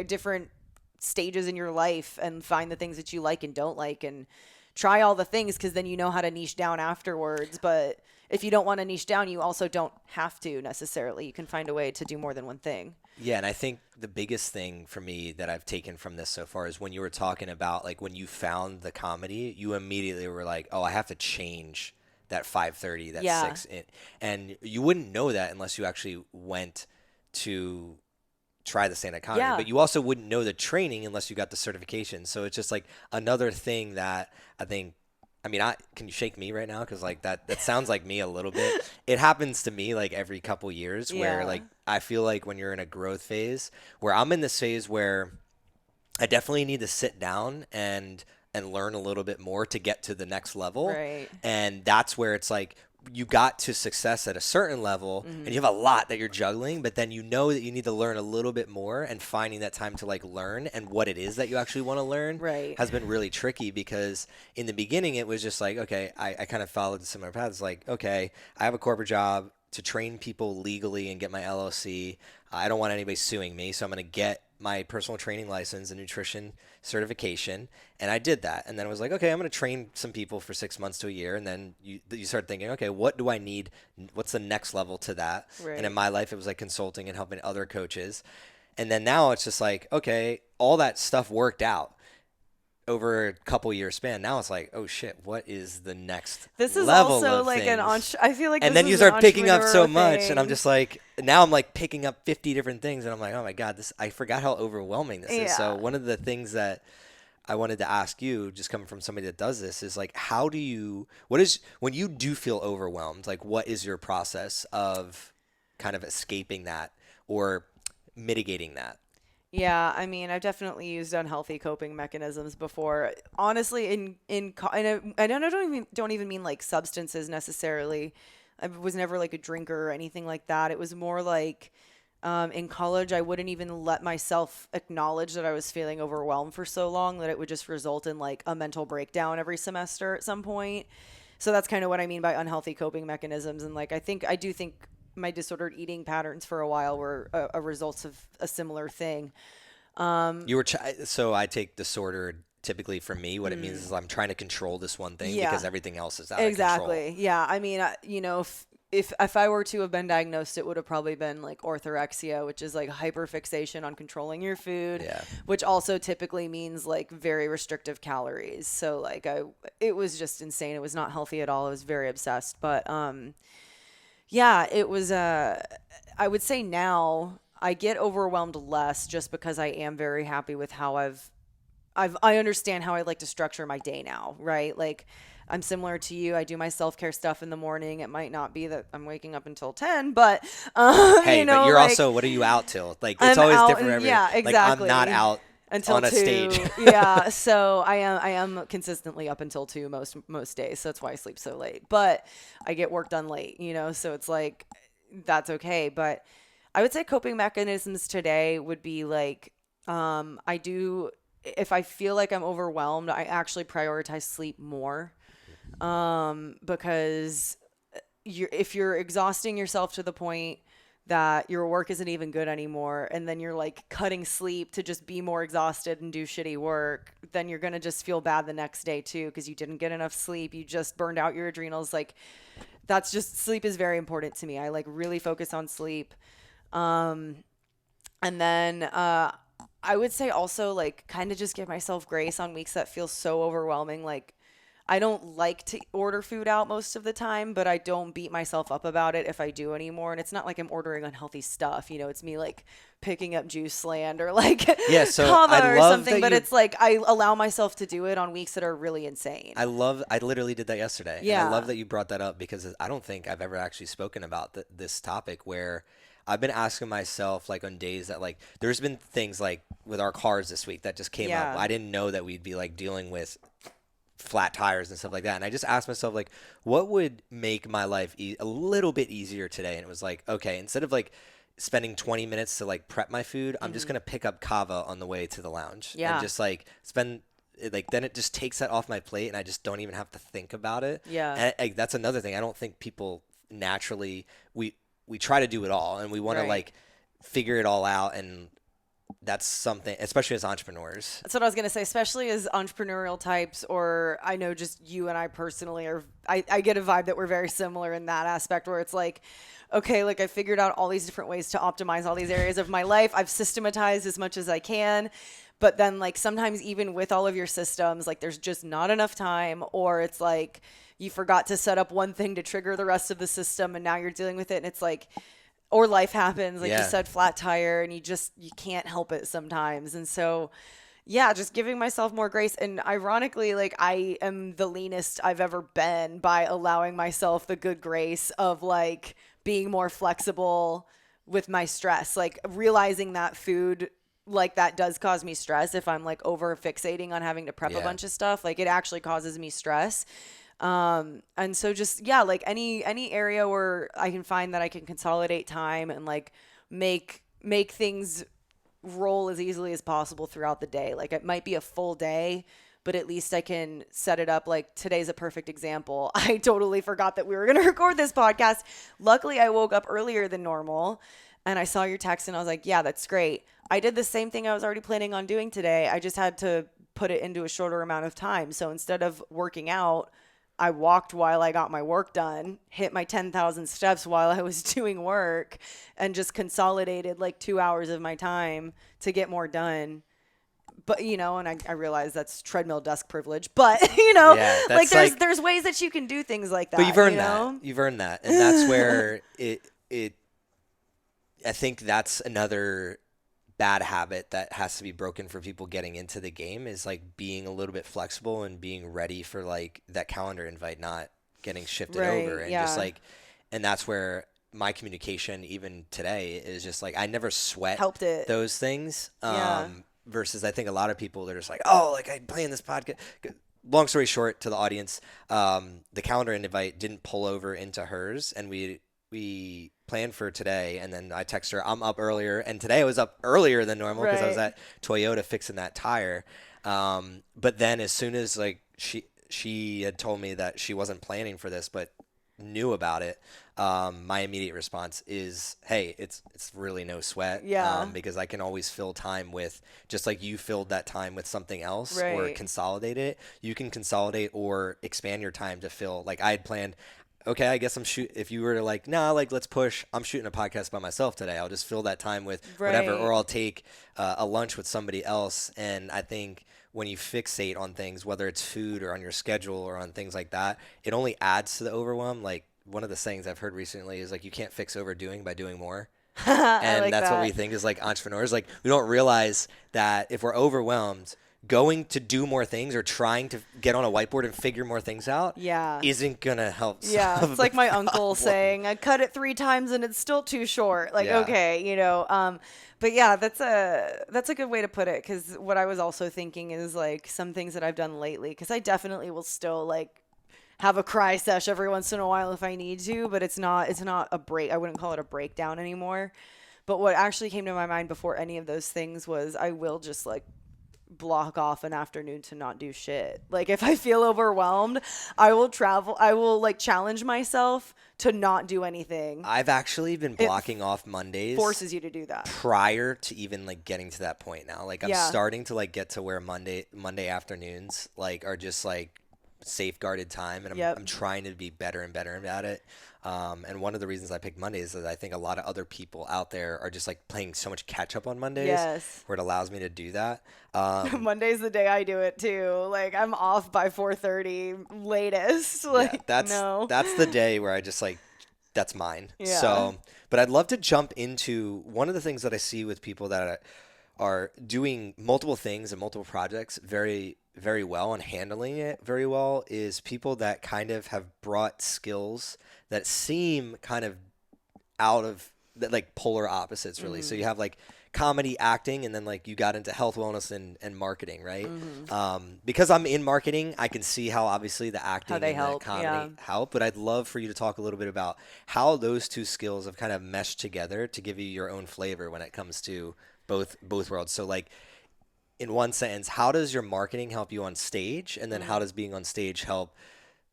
different stages in your life and find the things that you like and don't like and try all the things, because then you know how to niche down afterwards. But if you don't want to niche down, you also don't have to necessarily. You can find a way to do more than one thing. Yeah, and I think the biggest thing for me that I've taken from this so far is when you were talking about, like, when you found the comedy, you immediately were like, oh, I have to change that 5:30, that 6. And you wouldn't know that unless you actually went to try the stand-up comedy. But you also wouldn't know the training unless you got the certification. So it's just like another thing that I think, can you shake me right now? Because like that sounds like me a little bit. It happens to me like every couple years where like I feel like when you're in a growth phase, where I'm in this phase where I definitely need to sit down and learn a little bit more to get to the next level. Right. And that's where it's like you got to success at a certain level and you have a lot that you're juggling, but then you know that you need to learn a little bit more, and finding that time to like learn and what it is that you actually want to learn has been really tricky, because in the beginning it was just like, okay, I kind of followed the similar paths. Like, okay, I have a corporate job to train people legally and get my LLC. I don't want anybody suing me, so I'm going to get my personal training license and nutrition certification. And I did that. And then I was like, okay, I'm going to train some people for 6 months to a year. And then you start thinking, okay, what do I need? What's the next level to that? Right. And in my life, it was like consulting and helping other coaches. And then now it's just like, okay, all that stuff worked out over a couple year span. Now it's like, oh shit, what is the next this is level also of like things? I feel like, and this then you is start picking up so thing. much, and I'm just like, now I'm like picking up 50 different things, and I'm like, oh my god, I forgot how overwhelming this is. So one of the things that I wanted to ask you, just coming from somebody that does this, is like, when you do feel overwhelmed, like what is your process of kind of escaping that or mitigating that? Yeah, I mean, I've definitely used unhealthy coping mechanisms before. Honestly, I don't even mean like substances necessarily. I was never like a drinker or anything like that. It was more like in college, I wouldn't even let myself acknowledge that I was feeling overwhelmed for so long that it would just result in like a mental breakdown every semester at some point. So that's kind of what I mean by unhealthy coping mechanisms. And like, I do think my disordered eating patterns for a while were a result of a similar thing. So I take disordered typically for me. What it means is I'm trying to control this one thing because everything else is out of control. Yeah. I mean, if I were to have been diagnosed, it would have probably been like orthorexia, which is like hyperfixation on controlling your food, which also typically means like very restrictive calories. So like it was just insane. It was not healthy at all. I was very obsessed, but, yeah, it was, I would say now I get overwhelmed less just because I am very happy with how I understand how I like to structure my day now, right? Like I'm similar to you. I do my self-care stuff in the morning. It might not be that I'm waking up until 10, but, hey, but you're like, also, what are you out till? Like it's always different every day. Yeah, exactly. Like I'm not out until on a 2. Stage. Yeah. So I am consistently up until 2 most days. So that's why I sleep so late, but I get work done late, so it's like, that's okay. But I would say coping mechanisms today would be like, if I feel like I'm overwhelmed, I actually prioritize sleep more. Because if you're exhausting yourself to the point that your work isn't even good anymore, and then you're like cutting sleep to just be more exhausted and do shitty work, then you're going to just feel bad the next day too, because you didn't get enough sleep. You just burned out your adrenals. Like sleep is very important to me. I like really focus on sleep. And then, I would say also like kind of just give myself grace on weeks that feel so overwhelming. Like I don't like to order food out most of the time, but I don't beat myself up about it if I do anymore. And it's not like I'm ordering unhealthy stuff. It's me like picking up Juice Land or like Kava or something. But it's like I allow myself to do it on weeks that are really insane. I literally did that yesterday. Yeah. And I love that you brought that up, because I don't think I've ever actually spoken about this topic where I've been asking myself, like, on days that, like, there's been things like with our cars this week that just came up. I didn't know that we'd be like dealing with flat tires and stuff like that. And I just asked myself, like, what would make my life a little bit easier today? And it was like, okay, instead of like spending 20 minutes to like prep my food, I'm just going to pick up kava on the way to the lounge and just like spend like, then it just takes that off my plate and I just don't even have to think about it. And that's another thing. I don't think people naturally, we try to do it all and we want to like figure it all out, and that's something, especially as entrepreneurs. That's what I was going to say, especially as entrepreneurial types, or I know just you and I personally are, I get a vibe that we're very similar in that aspect where it's like, okay, like I figured out all these different ways to optimize all these areas of my life. I've systematized as much as I can. But then like sometimes even with all of your systems, like there's just not enough time, or it's like you forgot to set up one thing to trigger the rest of the system and now you're dealing with it. And it's like, or life happens, like you said, flat tire, and you can't help it sometimes. And so, yeah, just giving myself more grace. And ironically, like I am the leanest I've ever been by allowing myself the good grace of like being more flexible with my stress, like realizing that food like that does cause me stress. If I'm like over fixating on having to prep a bunch of stuff, like it actually causes me stress. And so just, like any area where I can find that I can consolidate time and like make things roll as easily as possible throughout the day. Like it might be a full day, but at least I can set it up. Like today's a perfect example. I totally forgot that we were going to record this podcast. Luckily I woke up earlier than normal and I saw your text and I was like, yeah, that's great. I did the same thing I was already planning on doing today. I just had to put it into a shorter amount of time. So instead of working out, I walked while I got my work done, hit my 10,000 steps while I was doing work, and just consolidated like 2 hours of my time to get more done. But, and I realize that's treadmill desk privilege, but, like there's ways that you can do things like that. But you've earned that. You've earned that. And that's where I think that's another bad habit that has to be broken for people getting into the game, is like being a little bit flexible and being ready for like that calendar invite not getting shifted over, and just like, and that's where my communication even today is just like, I never sweat those things. Versus I think a lot of people, they're just like, oh, like I play in this podcast. Long story short, to the audience, the calendar invite didn't pull over into hers, and we planned for today, and then I text her, I'm up earlier, and today I was up earlier than normal because I was at Toyota fixing that tire. But then as soon as like she had told me that she wasn't planning for this but knew about it, my immediate response is, hey, it's really no sweat, because I can always fill time with, just like you filled that time with something else, or consolidate it. You can consolidate or expand your time to fill, like I had planned, okay, I guess if you were to like, nah, like let's push, I'm shooting a podcast by myself today, I'll just fill that time with whatever, or I'll take a lunch with somebody else. And I think when you fixate on things, whether it's food or on your schedule or on things like that, it only adds to the overwhelm. Like one of the sayings I've heard recently is like, you can't fix overdoing by doing more. And like that's what we think is like entrepreneurs. Like we don't realize that if we're overwhelmed, going to do more things or trying to get on a whiteboard and figure more things out isn't going to help. Yeah, it's like my uncle saying, I cut it 3 times and it's still too short. Like, okay, but yeah, that's a good way to put it, because what I was also thinking is like some things that I've done lately, because I definitely will still like have a cry sesh every once in a while if I need to, but it's not a break. I wouldn't call it a breakdown anymore. But what actually came to my mind before any of those things was I will just like block off an afternoon to not do shit. Like if I feel overwhelmed, I will like challenge myself to not do anything. I've actually been blocking off Mondays. Forces you to do that. Prior to even like getting to that point now. Like I'm starting to like get to where Monday afternoons like are just like safeguarded time, and I'm trying to be better and better at it. And one of the reasons I picked Mondays is that I think a lot of other people out there are just like playing so much catch up on Mondays, where it allows me to do that. Monday's the day I do it too. Like I'm off by 4:30 latest. Like that's the day where I just like, that's mine. So, but I'd love to jump into one of the things that I see with people that are doing multiple things and multiple projects very, very well and handling it very well, is people that kind of have brought skills that seem kind of out of like polar opposites really. So you have like comedy, acting, and then like you got into health, wellness, and marketing, right? Because I'm in marketing, I can see how obviously the acting and the comedy help, but I'd love for you to talk a little bit about how those two skills have kind of meshed together to give you your own flavor when it comes to both worlds. So like in one sentence, how does your marketing help you on stage? And then how does being on stage help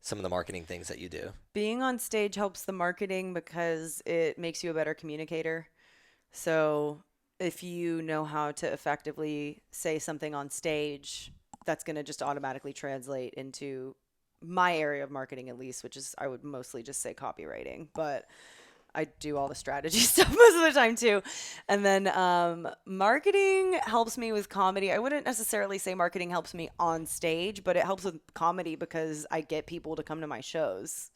some of the marketing things that you do? Being on stage helps the marketing because it makes you a better communicator. So if you know how to effectively say something on stage, that's going to just automatically translate into my area of marketing, at least, which is, I would mostly just say copywriting, but I do all the strategy stuff most of the time too. And then marketing helps me with comedy. I wouldn't necessarily say marketing helps me on stage, but it helps with comedy because I get people to come to my shows.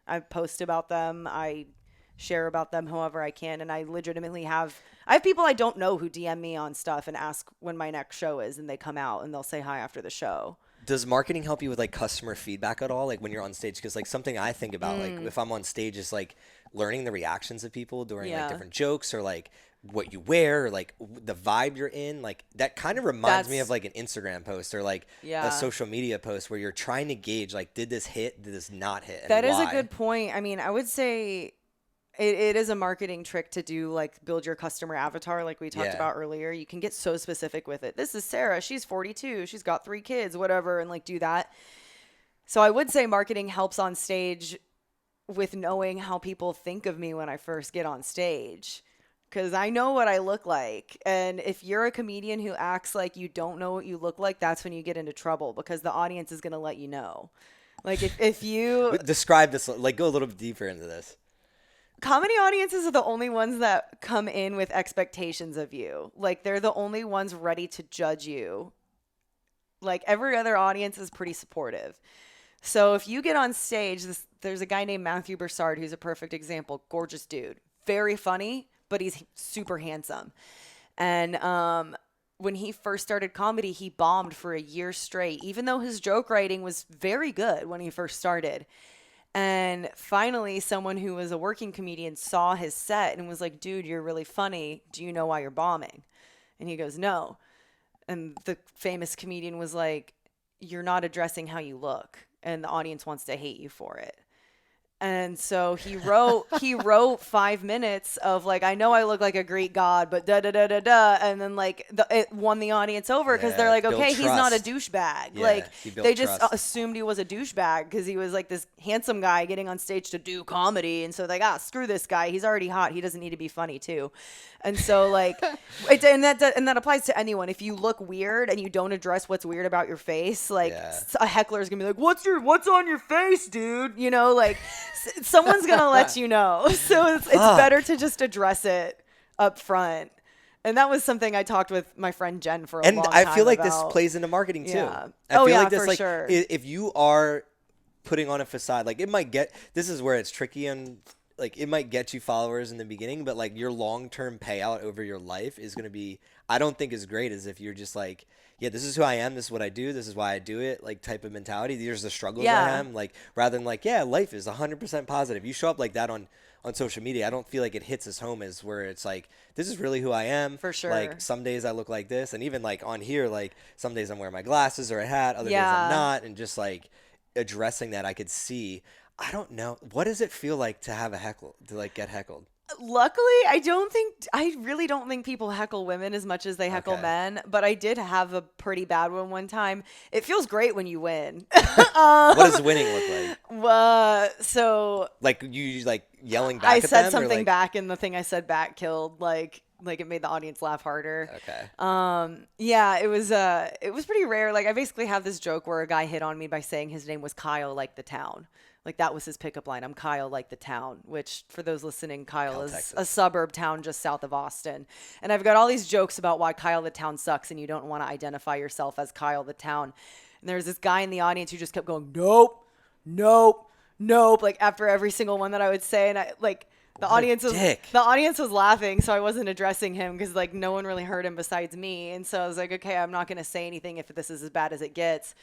I post about them. I share about them however I can. And I legitimately I have people I don't know who DM me on stuff and ask when my next show is, and they come out and they'll say hi after the show. Does marketing help you with like customer feedback at all? Like when you're on stage? Because like something I think about, like if I'm on stage, is like learning the reactions of people during like different jokes, or like what you wear, or like the vibe you're in. Like that kind of reminds me of like an Instagram post or like a social media post where you're trying to gauge like, did this hit? Did this not hit? And that is why? a good point. I mean, I would say it is a marketing trick to do, like build your customer avatar like we talked about earlier. You can get so specific with it. This is Sarah. She's 42. She's got 3 kids, whatever, and like do that. So I would say marketing helps on stage with knowing how people think of me when I first get on stage, because I know what I look like. And if you're a comedian who acts like you don't know what you look like, that's when you get into trouble, because the audience is going to let you know. Like if you describe this, like go a little bit deeper into this. Comedy audiences are the only ones that come in with expectations of you. Like they're the only ones ready to judge you. Like every other audience is pretty supportive. So if you get on stage, there's a guy named Matthew Broussard who's a perfect example. Gorgeous dude. Very funny, but he's super handsome. And when he first started comedy, he bombed for a year straight, even though his joke writing was very good when he first started. And finally, someone who was a working comedian saw his set and was like, dude, you're really funny. Do you know why you're bombing? And he goes, no. And the famous comedian was like, you're not addressing how you look, and the audience wants to hate you for it. And so he wrote 5 minutes of like, I know I look like a Greek god, but da da da da da, and then like it won the audience over because they're like, okay, he's not a douchebag. Yeah, like they just assumed he was a douchebag because he was like this handsome guy getting on stage to do comedy, and so like, screw this guy, he's already hot, he doesn't need to be funny too. And so like, and that applies to anyone. If you look weird and you don't address what's weird about your face, like a heckler is gonna be like, what's on your face, dude? You know, like. Someone's gonna let you know, so it's better to just address it up front. And that was something I talked with my friend Jen for a long time. And I feel like this plays into marketing too. Yeah. I feel like this, for sure. If you are putting on a facade, like this is where it's tricky, and like it might get you followers in the beginning, but like your long-term payout over your life is gonna be, I don't think as great as if you're just like, yeah, this is who I am, this is what I do, this is why I do it, like type of mentality. These are the struggles I am, like rather than like, yeah, life is 100% positive. You show up like that on social media, I don't feel like it hits as home as where it's like, this is really who I am. For sure. Like some days I look like this, and even like on here, like some days I'm wearing my glasses or a hat, other days I'm not, and just like addressing that, I could see. I don't know, what does it feel like to have a heckle, to like get heckled? Luckily, I really don't think people heckle women as much as they heckle men, but I did have a pretty bad one time. It feels great when you win. What does winning look like? So like you like yelling back at them? I said something back, and the thing I said back killed, like it made the audience laugh harder. Okay. Yeah, it was pretty rare. Like I basically have this joke where a guy hit on me by saying his name was Kyle, like the town. Like that was his pickup line. I'm Kyle, like the town, which for those listening, Kyle is Texas. A suburb town just south of Austin. And I've got all these jokes about why Kyle the town sucks and you don't want to identify yourself as Kyle the town. And there's this guy in the audience who just kept going, nope, nope, nope. Like after every single one that I would say. And the audience was laughing. So I wasn't addressing him because like no one really heard him besides me. And so I was like, okay, I'm not going to say anything if this is as bad as it gets.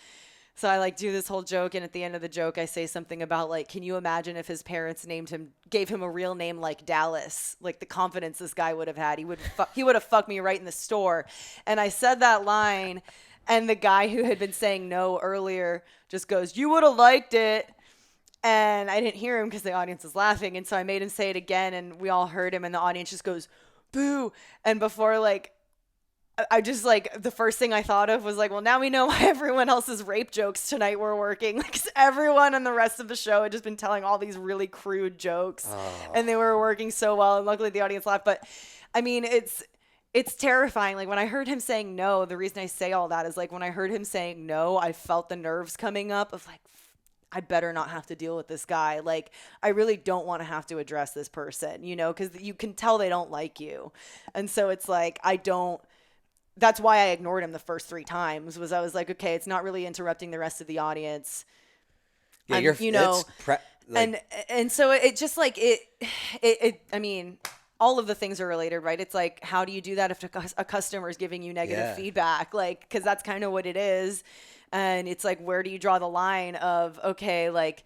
So I like do this whole joke, and at the end of the joke, I say something about like, can you imagine if his parents gave him a real name like Dallas, like the confidence this guy would have had. He would have fucked me right in the store. And I said that line, and the guy who had been saying no earlier just goes, "You would have liked it." And I didn't hear him because the audience was laughing, and so I made him say it again, and we all heard him, and the audience just goes, "Boo!" And before like. I just like the first thing I thought of was like, well, now we know why everyone else's rape jokes tonight were working. Like, 'cause everyone in the rest of the show had just been telling all these really crude jokes, and they were working so well. And luckily, the audience laughed. But I mean, it's terrifying. Like when I heard him saying no, the reason I say all that is like when I heard him saying no, I felt the nerves coming up of like, I better not have to deal with this guy. Like, I really don't want to have to address this person, you know, because you can tell they don't like you, and so it's like that's why I ignored him the first 3 times. I was like, okay, it's not really interrupting the rest of the audience. Yeah, and so it just like it. I mean, all of the things are related, right? It's like, how do you do that if a customer is giving you negative feedback? Like, because that's kind of what it is. And it's like, where do you draw the line of, okay, like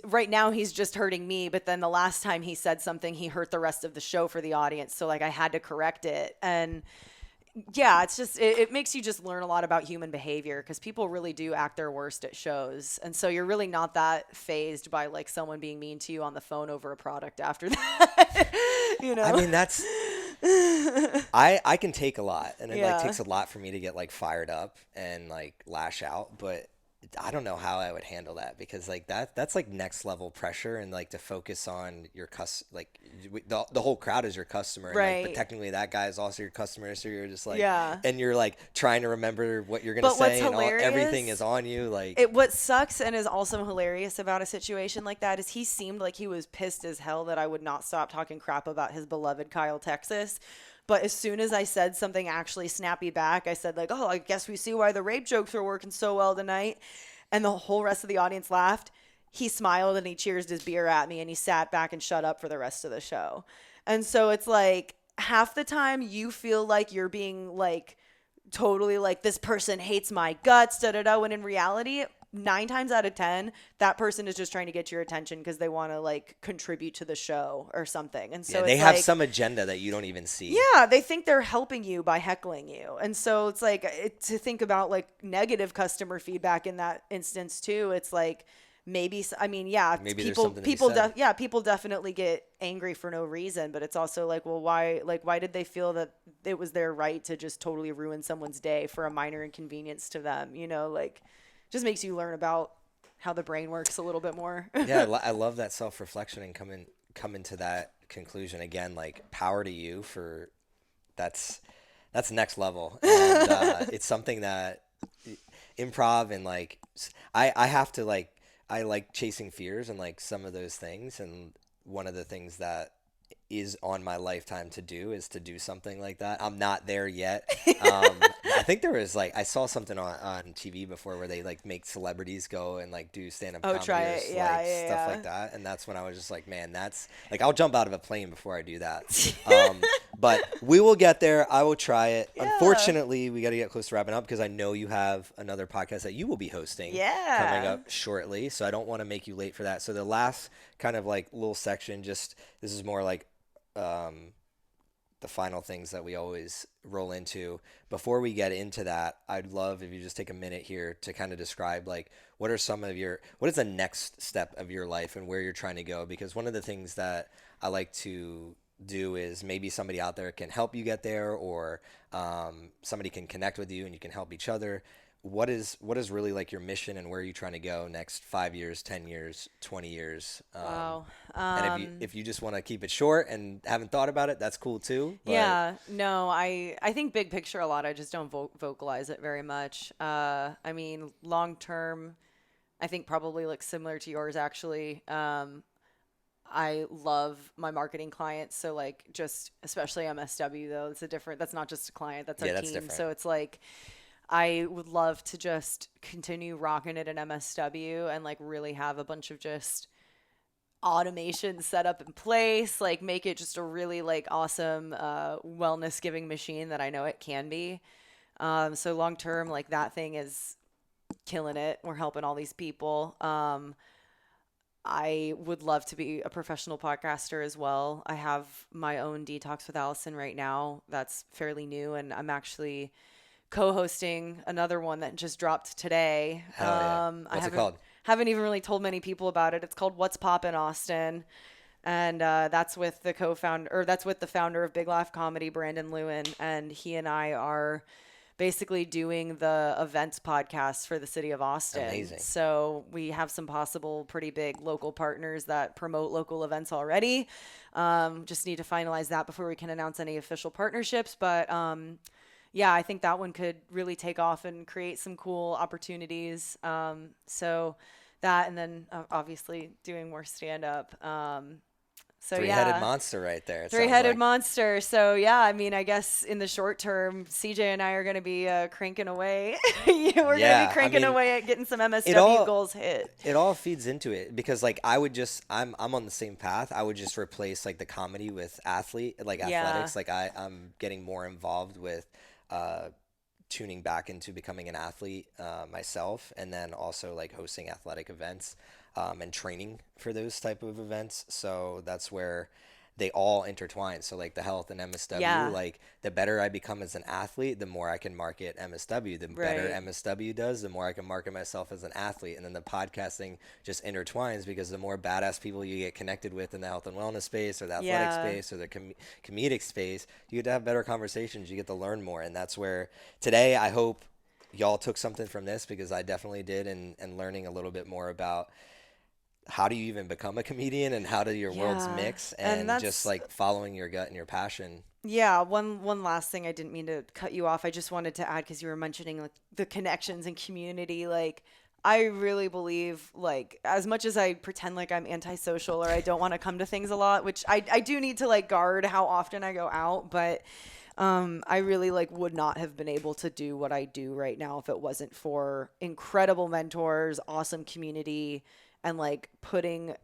right now he's just hurting me, but then the last time he said something, he hurt the rest of the show for the audience. So like I had to correct it. And yeah, it's just, it makes you just learn a lot about human behavior because people really do act their worst at shows. And so you're really not that fazed by like someone being mean to you on the phone over a product after that. You know? I mean, that's, I can take a lot, and it like takes a lot for me to get like fired up and like lash out, but I don't know how I would handle that because like that's like next level pressure, and like to focus on your like the whole crowd is your customer, right? And, like, but technically that guy is also your customer, so you're just like and you're like trying to remember what you're gonna but say, and everything is on you. Like what sucks and is also hilarious about a situation like that is he seemed like he was pissed as hell that I would not stop talking crap about his beloved Kyle, Texas. But as soon as I said something actually snappy back, I said like, oh, I guess we see why the rape jokes are working so well tonight. And the whole rest of the audience laughed. He smiled and he cheersed his beer at me and he sat back and shut up for the rest of the show. And so it's like half the time you feel like you're being like totally like this person hates my guts, when in reality, 9 times out of 10, that person is just trying to get your attention because they want to like contribute to the show or something. And so they have like, some agenda that you don't even see. Yeah, they think they're helping you by heckling you. And so it's like to think about like negative customer feedback in that instance too. It's like maybe people definitely get angry for no reason, but it's also like, well, why did they feel that it was their right to just totally ruin someone's day for a minor inconvenience to them, you know, like just makes you learn about how the brain works a little bit more. Yeah, I love that self-reflection and coming to that conclusion again. Like, power to you for that's next level, and it's something that improv and like I have to like I like chasing fears and like some of those things, and one of the things that is on my lifetime to do is to do something like that. I'm not there yet. I think there was like I saw something on TV before where they like make celebrities go and like do stand-up comedy, try it. Stuff like that, and that's when I was just like, man, that's like I'll jump out of a plane before I do that. But we will get there. I will try it. Yeah. Unfortunately, we got to get close to wrapping up because I know you have another podcast that you will be hosting coming up shortly, so I don't want to make you late for that. So the last kind of like little section, this is more like the final things that we always roll into. Before we get into that, I'd love if you just take a minute here to kind of describe like what is the next step of your life and where you're trying to go, because one of the things that I like to do is maybe somebody out there can help you get there, or somebody can connect with you and you can help each other. What is really like your mission, and where are you trying to go next 5 years, 10 years, 20 years? Wow. And if you just want to keep it short and haven't thought about it, that's cool too. But... Yeah, no, I think big picture a lot. I just don't vocalize it very much. I mean, long term, I think probably like similar to yours actually. I love my marketing clients. So like just especially MSW though, that's not just a client, that's our team. Different. So it's like, I would love to just continue rocking it at MSW and like really have a bunch of just automation set up in place, like make it just a really like awesome wellness giving machine that I know it can be. So long term, like that thing is killing it. We're helping all these people. I would love to be a professional podcaster as well. I have my own Detox with Allison right now. That's fairly new, and I'm actually co-hosting another one that just dropped today. Hell yeah. What's it called? Haven't even really told many people about it. It's called What's Poppin' Austin. And that's with the founder of Big Laugh Comedy, Brandon Lewin, and he and I are basically doing the events podcast for the city of Austin. Amazing. So we have some possible pretty big local partners that promote local events already. Just need to finalize that before we can announce any official partnerships. But yeah, I think that one could really take off and create some cool opportunities. So that, and then obviously doing more stand-up. So Three-headed monster right there. Three-headed monster. So yeah, I mean, I guess in the short term, CJ and I are going to be cranking away. We're going to be cranking away at getting some MSW goals hit. It all feeds into it because like I'm on the same path. I would just replace like the comedy with athletics. Like I'm getting more involved with tuning back into becoming an athlete myself, and then also like hosting athletic events. And training for those type of events. So that's where they all intertwine. So like the health and MSW, like the better I become as an athlete, the more I can market MSW. The better MSW does, the more I can market myself as an athlete. And then the podcasting just intertwines because the more badass people you get connected with in the health and wellness space or the athletic space or the comedic space, you get to have better conversations. You get to learn more. And that's where today I hope y'all took something from this, because I definitely did, and learning a little bit more about how do you even become a comedian and how do your worlds mix, and just like following your gut and your passion. Yeah. One last thing, I didn't mean to cut you off. I just wanted to add, because you were mentioning like the connections and community. Like I really believe, like, as much as I pretend like I'm antisocial or I don't want to come to things a lot, which I do need to like guard how often I go out, but I really like would not have been able to do what I do right now if it wasn't for incredible mentors, awesome community, and like putting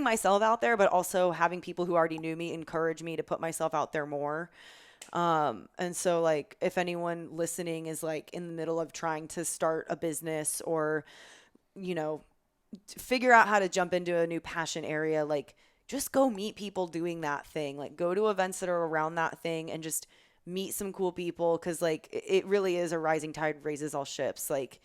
myself out there, but also having people who already knew me encourage me to put myself out there more. And so like if anyone listening is like in the middle of trying to start a business or, you know, figure out how to jump into a new passion area, like just go meet people doing that thing. Like go to events that are around that thing and just meet some cool people. 'Cause like it really is a rising tide raises all ships. Like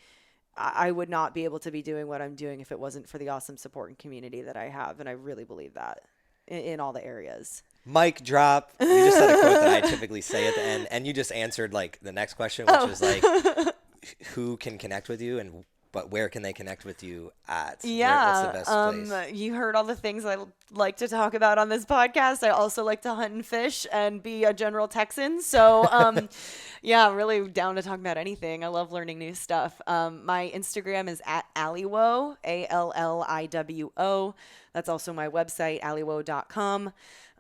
I would not be able to be doing what I'm doing if it wasn't for the awesome support and community that I have. And I really believe that in all the areas. Mic drop. You just said a quote that I typically say at the end, and you just answered like the next question, which was like, who can connect with you, but where can they connect with you at? Yeah. What's the best place? You heard all the things I like to talk about on this podcast. I also like to hunt and fish and be a general Texan. So, yeah, really down to talk about anything. I love learning new stuff. My Instagram is at Alliwo, ALLIWO. That's also my website, alliwo.com.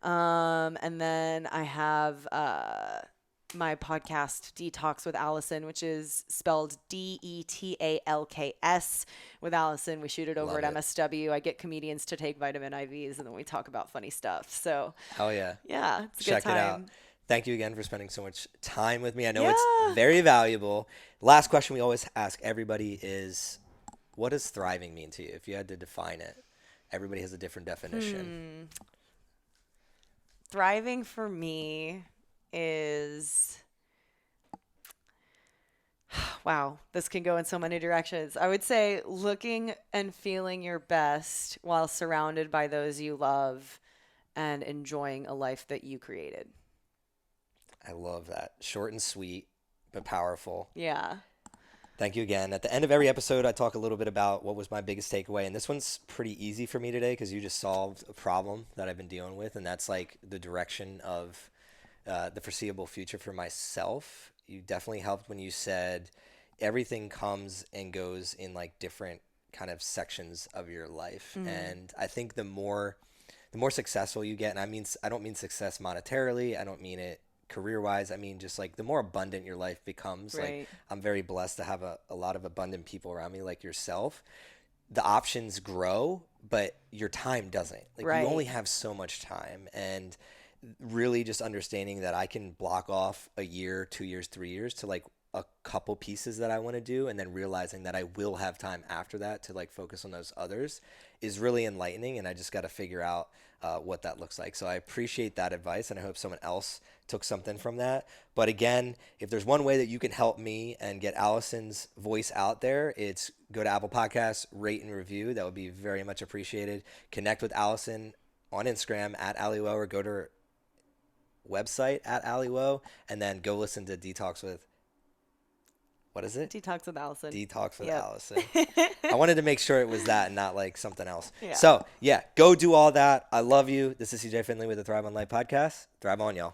And then I have, my podcast Detox with Allison, which is spelled DETALKS with Allison. We shoot it over at MSW. I get comedians to take vitamin IVs and then we talk about funny stuff. So hell yeah. Yeah, it's a Check good time. it out. Thank you again for spending so much time with me. I know it's very valuable. Last question we always ask everybody is, what does thriving mean to you? If you had to define it, everybody has a different definition. Thriving for me is, wow, this can go in so many directions. I would say looking and feeling your best while surrounded by those you love and enjoying a life that you created. I love that. Short and sweet, but powerful. Yeah. Thank you again. At the end of every episode, I talk a little bit about what was my biggest takeaway. And this one's pretty easy for me today because you just solved a problem that I've been dealing with. And that's like the direction of the foreseeable future for myself. You definitely helped when you said everything comes and goes in like different kind of sections of your life. And I think the more successful you get, and I don't mean success monetarily, I don't mean it career-wise, I mean just like the more abundant your life becomes. Right. Like I'm very blessed to have a lot of abundant people around me like yourself. The options grow, but your time doesn't. Like you only have so much time, and really just understanding that I can block off a year, 2 years, 3 years to like a couple pieces that I want to do, and then realizing that I will have time after that to like focus on those others is really enlightening. And I just got to figure out what that looks like. So I appreciate that advice, and I hope someone else took something from that. But again, if there's one way that you can help me and get Allison's voice out there, it's go to Apple Podcasts, rate and review. That would be very much appreciated. Connect with Allison on Instagram at AllieWo, or go to her website at AllieWo, and then go listen to Detox with, what is it? Detox with Allison. Detox with Allison. I wanted to make sure it was that and not like something else. Yeah. So yeah, go do all that. I love you. This is CJ Finley with the Thrive on Life podcast. Thrive on, y'all.